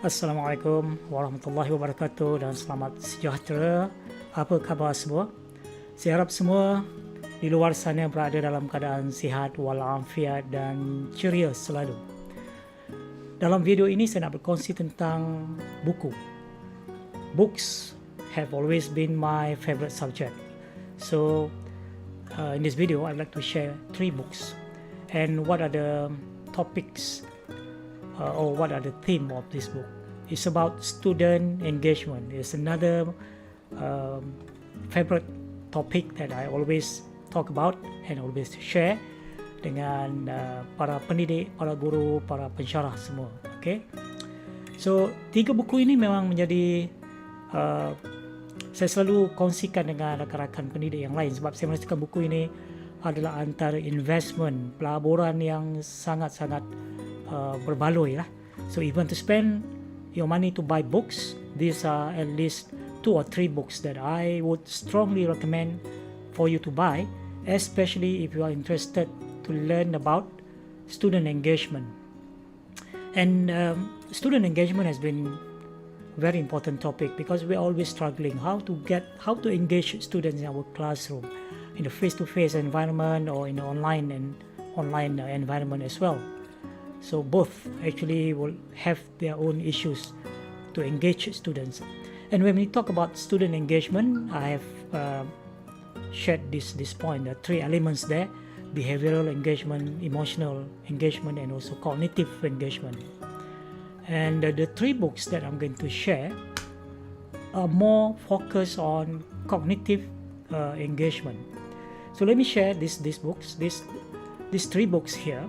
Assalamualaikum warahmatullahi wabarakatuh dan selamat sejahtera. Apa khabar semua? Saya harap semua di luar sana berada dalam keadaan sihat walafiat dan ceria selalu. Dalam video ini saya nak berkongsi tentang buku. Books have always been my favorite subject. So in this video I'd like to share 3 books and what are the topics or what are the theme of this book. It's about student engagement. It's another favorite topic that I always talk about and always share dengan para pendidik, para guru, para pensyarah semua. Okay. So 3 buku ini memang menjadi saya selalu kongsikan dengan rakan-rakan pendidik yang lain sebab saya merasakan buku ini adalah antara investment, pelaburan yang sangat-sangat berbaloi lah. So if you want to spend your money to buy books, these are at least 2 or 3 books that I would strongly recommend for you to buy, especially if you are interested to learn about student engagement. And student engagement has been very important topic because we're always struggling how to engage students in our classroom in the face-to-face environment or in the online environment as well. So both actually will have their own issues to engage students. And when we talk about student engagement, I have shared this point. There are 3 elements there: behavioral engagement, emotional engagement, and also cognitive engagement. And the 3 books that I'm going to share are more focused on cognitive engagement. So let me share these books. These 3 books here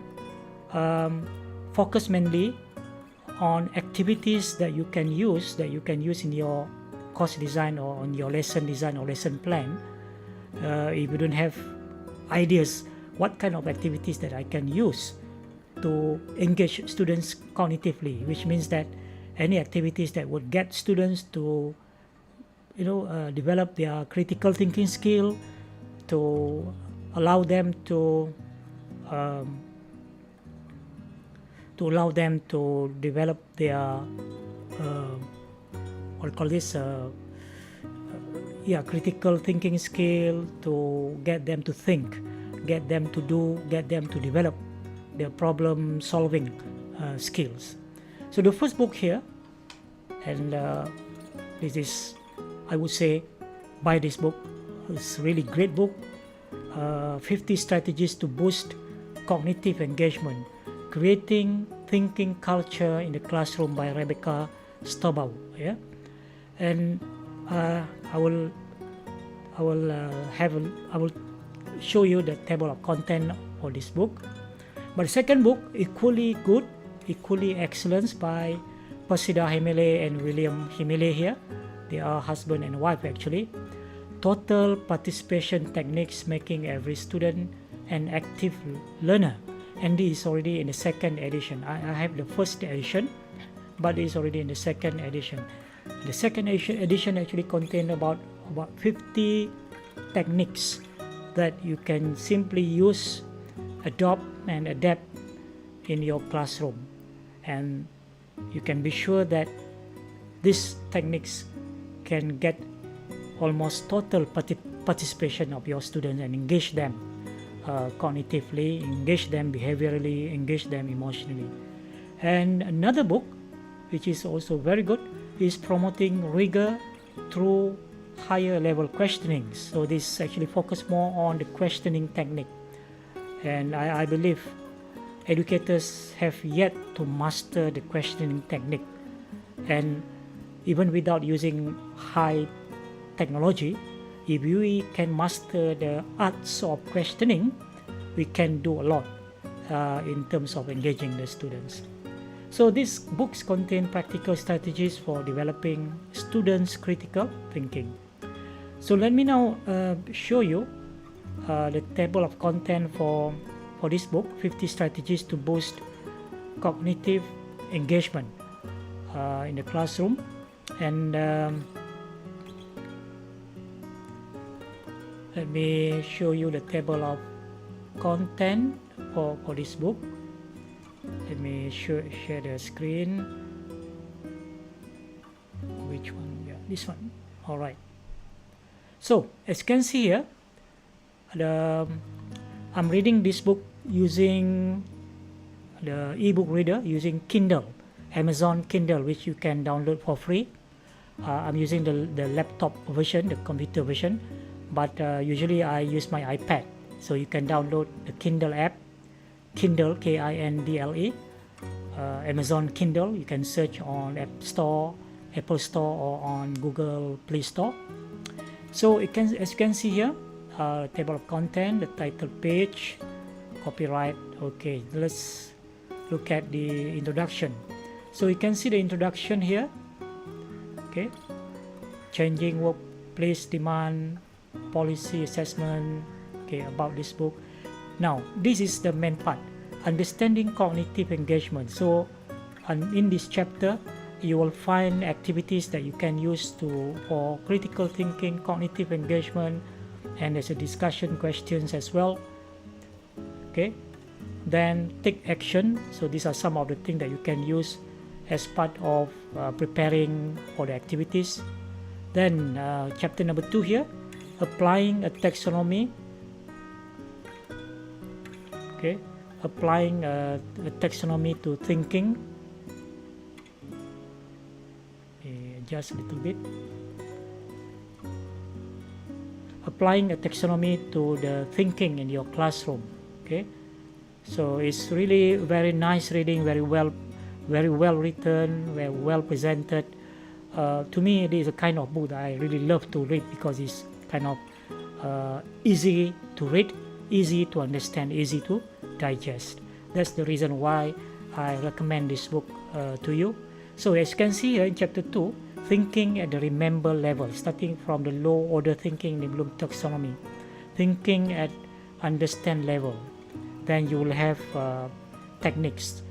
focus mainly on activities that you can use in your course design or on your lesson design or lesson plan. If you don't have ideas what kind of activities that I can use to engage students cognitively, which means that any activities that would get students to develop their critical thinking skill, to allow them to develop their critical thinking skill, to get them to think, get them to do, get them to develop their problem solving skills. So the first book here, and this is, I would say, buy this book. It's a really great book. 50 Strategies to Boost Cognitive Engagement, Creating Thinking Culture in the Classroom by Rebecca Stobau. Yeah, and I will show you the table of content for this book. But the second book, equally good, equally excellent, by Pasida Hemele and William Hemele here. They are husband and wife actually. Total Participation Techniques, Making Every Student an Active Learner. And this is already in the 2nd edition. I have the 1st edition, but it's already in the 2nd edition. The 2nd edition actually contains about 50 techniques that you can simply use, adopt and adapt in your classroom. And you can be sure that these techniques can get almost total participation of your students and engage them cognitively, engage them behaviorally, engage them emotionally. And another book which is also very good is Promoting Rigor Through Higher Level Questioning. So this actually focus more on the questioning technique, and I believe educators have yet to master the questioning technique. And even without using high technology, if we can master the arts of questioning, we can do a lot in terms of engaging the students. So these books contain practical strategies for developing students' critical thinking. So let me now show you the table of content for this book, 50 Strategies to Boost Cognitive Engagement in the Classroom. And let me show you the table of content for this book. Let me share the screen. Which one? Yeah, this one. All right. So as you can see here, I'm reading this book using the ebook reader using Kindle, Amazon Kindle, which you can download for free. I'm using the laptop version, the computer version, but usually I use my iPad. So you can download the Kindle app, Kindle, Kindle, Amazon Kindle. You can search on App Store, Apple Store, or on Google Play Store. So as you can see here, table of content, the title page, copyright. Okay, let's look at the introduction. So you can see the introduction here. Okay, changing workplace demand, policy assessment. Okay, about this book. Now this is the main part, understanding cognitive engagement. So in this chapter you will find activities that you can use for critical thinking, cognitive engagement, and there's a discussion questions as well. Okay, then take action. So these are some of the things that you can use as part of preparing for the activities. Then chapter number 2 here, applying a taxonomy. Okay, applying a taxonomy to thinking. Just a little bit. Applying a taxonomy to the thinking in your classroom. Okay, so it's really very nice reading, very well written, very well presented. To me, it is a kind of book that I really love to read because it's kind of easy to read, easy to understand, easy to digest. That's the reason why I recommend this book to you. So as you can see here in chapter 2, thinking at the remember level, starting from the low order thinking in the Bloom taxonomy, thinking at understand level. Then you will have techniques.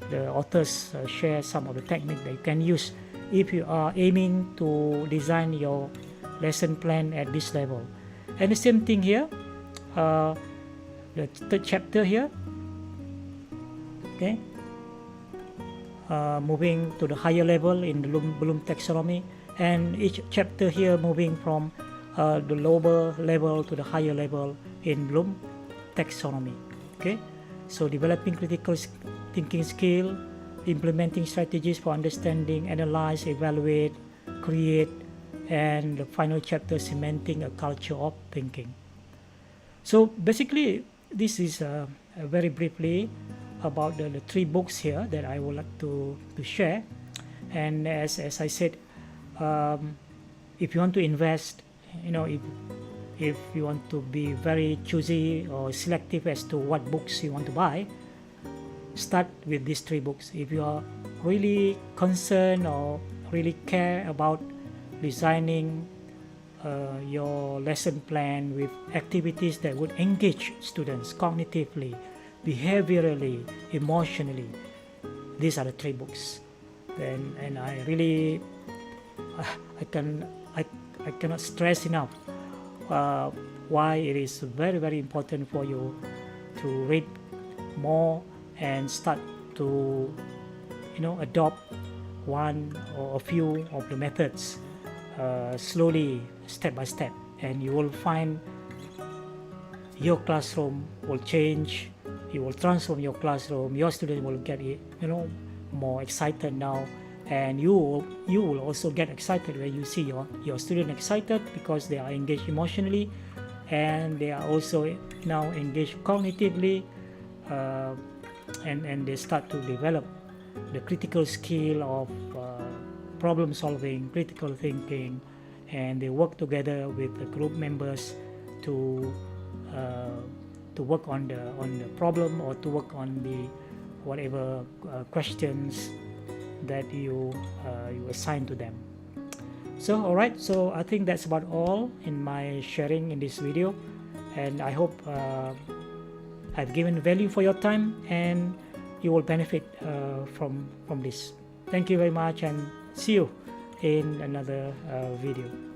The authors share some of the techniques that you can use if you are aiming to design your lesson plan at this level. And the same thing here, the third chapter here. Okay, moving to the higher level in the Bloom taxonomy, and each chapter here moving from the lower level to the higher level in Bloom taxonomy. Okay, so developing critical thinking skill, implementing strategies for understanding, analyze, evaluate, create, and the final chapter, cementing a culture of thinking. So basically this is very briefly about the 3 books here that I would like to share. And as I said, if you want to invest, if you want to be very choosy or selective as to what books you want to buy, start with these 3 books. If you are really concerned or really care about designing your lesson plan with activities that would engage students cognitively, behaviorally, emotionally, these are the 3 books. And I really I cannot stress enough why it is very, very important for you to read more and start to adopt one or a few of the methods slowly, step by step, and you will find your classroom will change. You will transform your classroom. Your students will get more excited now, and you will also get excited when you see your student excited because they are engaged emotionally, and they are also now engaged cognitively, and they start to develop the critical skill of problem solving, critical thinking, and they work together with the group members to work on the problem, or to work on the whatever questions that you assign to them. So alright, so I think that's about all in my sharing in this video, and I hope I've given value for your time and you will benefit from this. Thank you very much, and see you in another video.